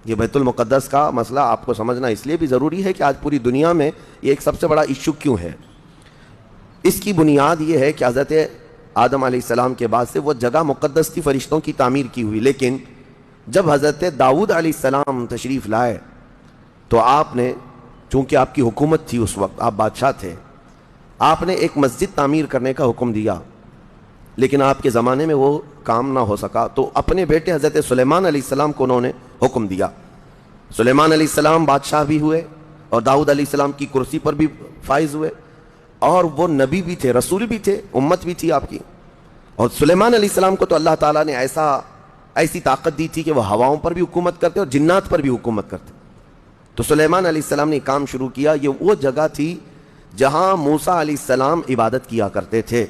یہ بیت المقدس کا مسئلہ آپ کو سمجھنا اس لیے بھی ضروری ہے کہ آج پوری دنیا میں یہ ایک سب سے بڑا ایشو کیوں ہے. اس کی بنیاد یہ ہے کہ حضرت آدم علیہ السلام کے بعد سے وہ جگہ مقدس تھی، فرشتوں کی تعمیر کی ہوئی، لیکن جب حضرت داؤد علیہ السلام تشریف لائے تو آپ نے، چونکہ آپ کی حکومت تھی اس وقت، آپ بادشاہ تھے، آپ نے ایک مسجد تعمیر کرنے کا حکم دیا، لیکن آپ کے زمانے میں وہ کام نہ ہو سکا، تو اپنے بیٹے حضرت سلیمان علیہ السلام کو انہوں نے حکم دیا. سلیمان علیہ السلام بادشاہ بھی ہوئے اور داؤد علیہ السلام کی کرسی پر بھی فائز ہوئے، اور وہ نبی بھی تھے، رسول بھی تھے، امت بھی تھی آپ کی. اور سلیمان علیہ السلام کو تو اللہ تعالیٰ نے ایسی طاقت دی تھی کہ وہ ہواؤں پر بھی حکومت کرتے اور جنات پر بھی حکومت کرتے. تو سلیمان علیہ السلام نے کام شروع کیا. یہ وہ جگہ تھی جہاں موسیٰ علیہ السلام عبادت کیا کرتے تھے.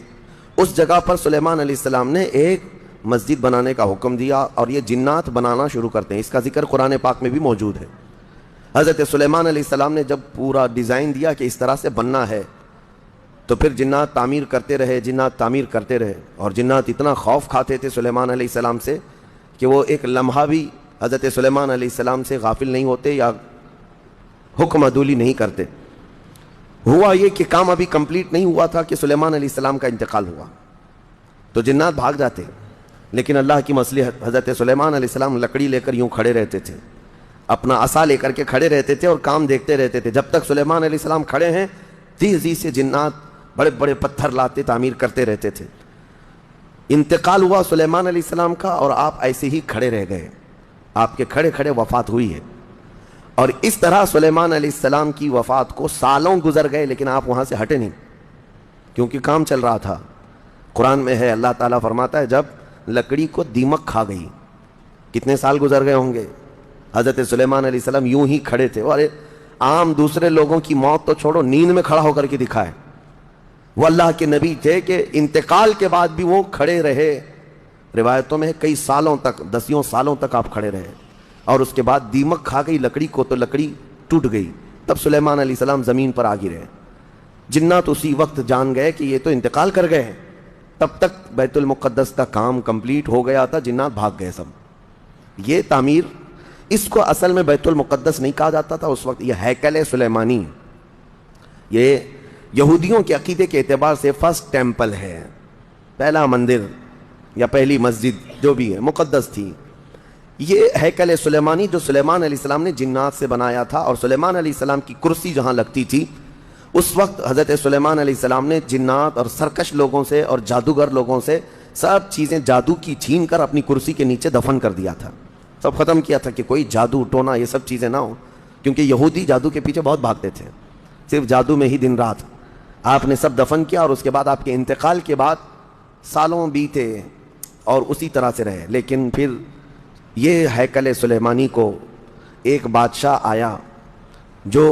اس جگہ پر سلیمان علیہ السلام نے ایک مسجد بنانے کا حکم دیا، اور یہ جنات بنانا شروع کرتے ہیں. اس کا ذکر قرآن پاک میں بھی موجود ہے. حضرت سلیمان علیہ السلام نے جب پورا ڈیزائن دیا کہ اس طرح سے بننا ہے، تو پھر جنات تعمیر کرتے رہے، اور جنات اتنا خوف کھاتے تھے سلیمان علیہ السلام سے کہ وہ ایک لمحہ بھی حضرت سلیمان علیہ السلام سے غافل نہیں ہوتے یا حکم عدولی نہیں کرتے. ہوا یہ کہ کام ابھی کمپلیٹ نہیں ہوا تھا کہ سلیمان علیہ السلام کا انتقال ہوا، تو جنات بھاگ جاتے، لیکن اللہ کی مصلحت، حضرت سلیمان علیہ السلام لکڑی لے کر یوں کھڑے رہتے تھے، اپنا عصا لے کر کے کھڑے رہتے تھے اور کام دیکھتے رہتے تھے. جب تک سلیمان علیہ السلام کھڑے ہیں، تیزی سے جنات بڑے بڑے پتھر لاتے تعمیر کرتے رہتے تھے. انتقال ہوا سلیمان علیہ السلام کا، اور آپ ایسے ہی کھڑے رہ گئے. آپ کے کھڑے کھڑے وفات ہوئی ہے. اور اس طرح سلیمان علیہ السلام کی وفات کو سالوں گزر گئے، لیکن آپ وہاں سے ہٹے نہیں، کیونکہ کام چل رہا تھا. قرآن میں ہے، اللہ تعالیٰ فرماتا ہے جب لکڑی کو دیمک کھا گئی، کتنے سال گزر گئے ہوں گے. حضرت سلیمان علیہ السلام یوں ہی کھڑے تھے. اور عام دوسرے لوگوں کی موت تو چھوڑو، نیند میں کھڑا ہو کر کے دکھائے. وہ اللہ کے نبی تھے کہ انتقال کے بعد بھی وہ کھڑے رہے. روایتوں میں کئی سالوں تک، 10 سالوں تک آپ کھڑے رہے، اور اس کے بعد دیمک کھا گئی لکڑی کو تو لکڑی ٹوٹ گئی. تب سلیمان علیہ السلام زمین پر آ گرے. جنات اسی وقت جان گئے کہ یہ تو انتقال کر گئے ہیں. تب تک بیت المقدس کا کام کمپلیٹ ہو گیا تھا، جنات بھاگ گئے سب. یہ تعمیر، اس کو اصل میں بیت المقدس نہیں کہا جاتا تھا اس وقت، یہ ہیکل سلیمانی، یہ یہودیوں کے عقیدے کے اعتبار سے فرسٹ ٹیمپل ہے، پہلا مندر یا پہلی مسجد جو بھی ہے مقدس تھی. یہ ہیکل سلیمانی جو سلیمان علیہ السلام نے جنات سے بنایا تھا، اور سلیمان علیہ السلام کی کرسی جہاں لگتی تھی، اس وقت حضرت سلیمان علیہ السلام نے جنات اور سرکش لوگوں سے اور جادوگر لوگوں سے سب چیزیں جادو کی چھین کر اپنی کرسی کے نیچے دفن کر دیا تھا. سب ختم کیا تھا کہ کوئی جادو ٹونا یہ سب چیزیں نہ ہوں، کیونکہ یہودی جادو کے پیچھے بہت بھاگتے تھے، صرف جادو میں ہی دن رات. آپ نے سب دفن کیا، اور اس کے بعد آپ کے انتقال کے بعد سالوں بیتے اور اسی طرح سے رہے. لیکن پھر یہ ہیکل سلیمانی کو ایک بادشاہ آیا جو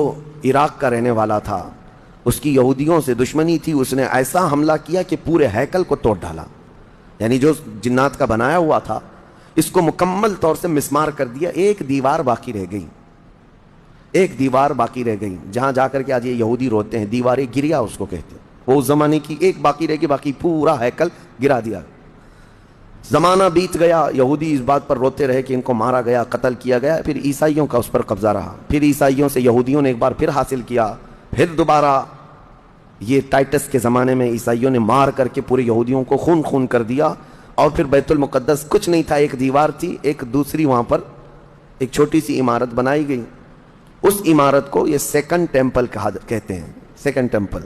عراق کا رہنے والا تھا، اس کی یہودیوں سے دشمنی تھی. اس نے ایسا حملہ کیا کہ پورے ہیکل کو توڑ ڈالا، یعنی جو جنات کا بنایا ہوا تھا اس کو مکمل طور سے مسمار کر دیا. ایک دیوار باقی رہ گئی، جہاں جا کر کے آج یہ یہودی روتے ہیں، دیوار گریا اس کو کہتے ہیں. وہ اس زمانے کی ایک باقی رہ گئی، باقی پورا ہیکل گرا دیا. زمانہ بیت گیا، یہودی اس بات پر روتے رہے کہ ان کو مارا گیا، قتل کیا گیا. پھر عیسائیوں کا اس پر قبضہ رہا، پھر عیسائیوں سے یہودیوں نے ایک بار پھر حاصل کیا، پھر دوبارہ یہ ٹائٹس کے زمانے میں عیسائیوں نے مار کر کے پورے یہودیوں کو خون کر دیا. اور پھر بیت المقدس کچھ نہیں تھا، ایک دیوار تھی، ایک دوسری وہاں پر ایک چھوٹی سی عمارت بنائی گئی. اس عمارت کو یہ سیکنڈ ٹیمپل کہتے ہیں. سیکنڈ ٹیمپل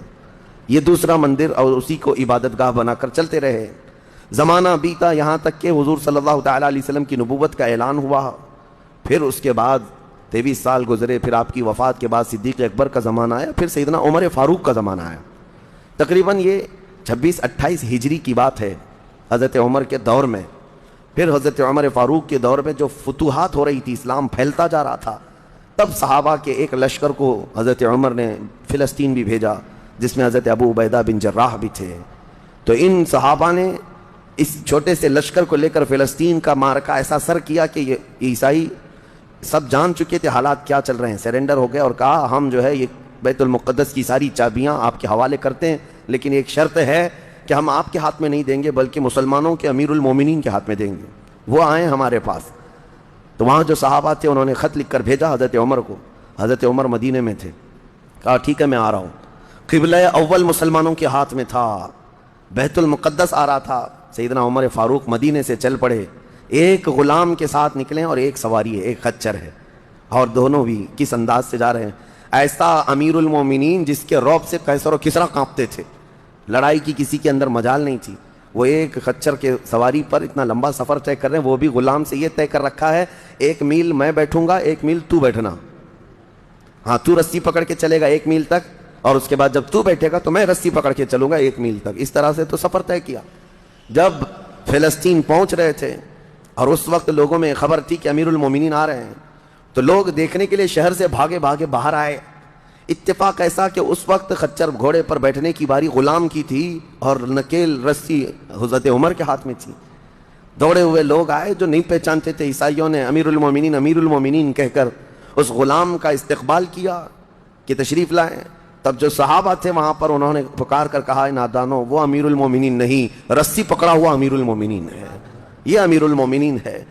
یہ دوسرا مندر، اور اسی کو عبادت گاہ بنا کر چلتے رہے. زمانہ بیتا، یہاں تک کہ حضور صلی اللہ تعالیٰ علیہ وسلم کی نبوت کا اعلان ہوا. پھر اس کے بعد 23 سال گزرے، پھر آپ کی وفات کے بعد صدیق اکبر کا زمانہ آیا، پھر سیدنا عمر فاروق کا زمانہ آیا. تقریباً یہ 26-28 ہجری کی بات ہے حضرت عمر کے دور میں. پھر حضرت عمر فاروق کے دور میں جو فتوحات ہو رہی تھی، اسلام پھیلتا جا رہا تھا، تب صحابہ کے ایک لشکر کو حضرت عمر نے فلسطین بھی بھیجا، جس میں حضرت ابو عبیدہ بن جراح بھی تھے. تو ان صحابہ نے اس چھوٹے سے لشکر کو لے کر فلسطین کا معرکہ ایسا سر کیا کہ یہ عیسائی سب جان چکے تھے حالات کیا چل رہے ہیں، سرنڈر ہو گئے اور کہا ہم جو ہے یہ بیت المقدس کی ساری چابیاں آپ کے حوالے کرتے ہیں، لیکن ایک شرط ہے کہ ہم آپ کے ہاتھ میں نہیں دیں گے بلکہ مسلمانوں کے امیر المومنین کے ہاتھ میں دیں گے، وہ آئیں ہمارے پاس. تو وہاں جو صحابہ تھے انہوں نے خط لکھ کر بھیجا حضرت عمر کو. حضرت عمر مدینے میں تھے. کہا ٹھیک ہے میں آ رہا ہوں. قبلہ اول مسلمانوں کے ہاتھ میں تھا, بیت المقدس آ رہا تھا. سیدنا عمر فاروق مدینے سے چل پڑے, ایک غلام کے ساتھ نکلے اور ایک سواری ہے, ایک خچر ہے, اور دونوں بھی کس انداز سے جا رہے ہیں. ایسا امیر المومنین جس کے رعب سے قیصر و کسریٰ کانپتے تھے, لڑائی کی کسی کے اندر مجال نہیں تھی. وہ ایک خچر کے سواری پر اتنا لمبا سفر طے کر رہے ہیں, وہ بھی غلام سے یہ طے کر رکھا ہے 1 میل میں بیٹھوں گا, 1 میل تو بیٹھنا. ہاں تو رسی پکڑ کے چلے گا 1 میل تک, اور اس کے بعد جب تو بیٹھے گا تو میں رسی پکڑ کے چلوں گا 1 میل تک. اس طرح سے تو سفر طے کیا. جب فلسطین پہنچ رہے تھے اور اس وقت لوگوں میں خبر تھی کہ امیر المومنین آ رہے ہیں, تو لوگ دیکھنے کے لیے شہر سے بھاگے بھاگے باہر آئے. اتفاق ایسا کہ اس وقت خچر گھوڑے پر بیٹھنے کی باری غلام کی تھی اور نکیل رسی حضرت عمر کے ہاتھ میں تھی. دوڑے ہوئے لوگ آئے جو نہیں پہچانتے تھے. عیسائیوں نے امیر المومنین کہہ کر اس غلام کا استقبال کیا کہ تشریف لائیں. تب جو صحابہ تھے وہاں پر انہوں نے پکار کر کہا نادانو, وہ امیر المومنین نہیں, رسی پکڑا ہوا امیر المومنین ہے, یہ امیر المومنین ہے.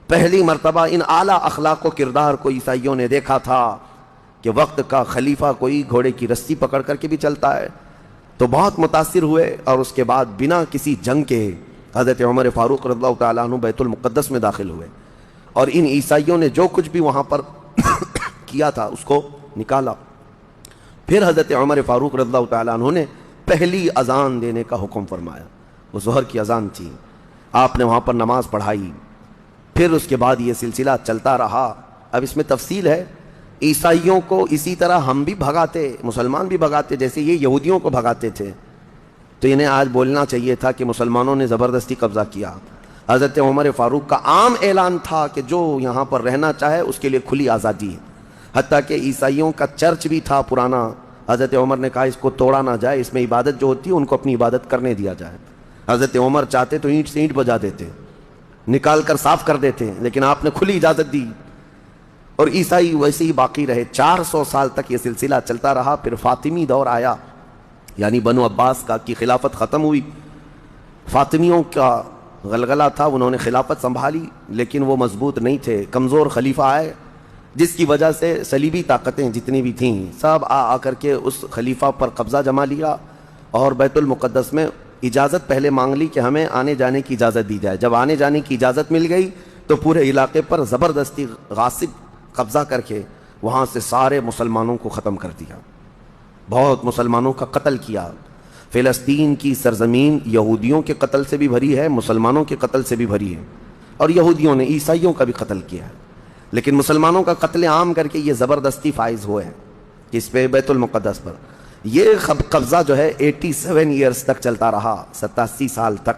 پہلی مرتبہ ان اعلیٰ اخلاق و کردار کو عیسائیوں نے دیکھا تھا کہ وقت کا خلیفہ کوئی گھوڑے کی رسی پکڑ کر کے بھی چلتا ہے. تو بہت متاثر ہوئے, اور اس کے بعد بنا کسی جنگ کے حضرت عمر فاروق رضی اللہ تعالیٰ عنہ بیت المقدس میں داخل ہوئے, اور ان عیسائیوں نے جو کچھ بھی وہاں پر کیا تھا اس کو نکالا. پھر حضرت عمر فاروق رضی اللہ تعالیٰ عنہ نے پہلی اذان دینے کا حکم فرمایا. وہ ظہر کی اذان تھی, آپ نے وہاں پر نماز پڑھائی. پھر اس کے بعد یہ سلسلہ چلتا رہا. اب اس میں تفصیل ہے, عیسائیوں کو اسی طرح ہم بھی بھگاتے, مسلمان بھی بھگاتے, جیسے یہ یہودیوں کو بھگاتے تھے. تو انہیں آج بولنا چاہیے تھا کہ مسلمانوں نے زبردستی قبضہ کیا. حضرت عمر فاروق کا عام اعلان تھا کہ جو یہاں پر رہنا چاہے اس کے لیے کھلی آزادی ہے. حتیٰ کہ عیسائیوں کا چرچ بھی تھا پرانا, حضرت عمر نے کہا اس کو توڑا نہ جائے, اس میں عبادت جو ہوتی ہے ان کو اپنی عبادت کرنے دیا جائے. حضرت عمر چاہتے تو اینٹ سے اینٹ بجا دیتے, نکال کر صاف کر دیتے, لیکن آپ نے کھلی اجازت دی, اور عیسائی ویسے ہی باقی رہے. 400 سال تک یہ سلسلہ چلتا رہا. پھر فاطمی دور آیا, یعنی بنو عباس کی خلافت ختم ہوئی. فاطمیوں کا غلغلہ تھا, انہوں نے خلافت سنبھالی لیکن وہ مضبوط نہیں تھے, کمزور خلیفہ آئے, جس کی وجہ سے صلیبی طاقتیں جتنی بھی تھیں سب آ کر کے اس خلیفہ پر قبضہ جما لیا, اور بیت المقدس میں اجازت پہلے مانگ لی کہ ہمیں آنے جانے کی اجازت دی جائے. جب آنے جانے کی اجازت مل گئی تو پورے علاقے پر زبردستی غاصب قبضہ کر کے وہاں سے سارے مسلمانوں کو ختم کر دیا, بہت مسلمانوں کا قتل کیا. فلسطین کی سرزمین یہودیوں کے قتل سے بھی بھری ہے, مسلمانوں کے قتل سے بھی بھری ہے, اور یہودیوں نے عیسائیوں کا بھی قتل کیا ہے, لیکن مسلمانوں کا قتل عام کر کے یہ زبردستی فائز ہوئے ہیں اس پہ بیت المقدس پر. یہ قبضہ جو ہے 87 ایئرز تک چلتا رہا, 87 سال تک.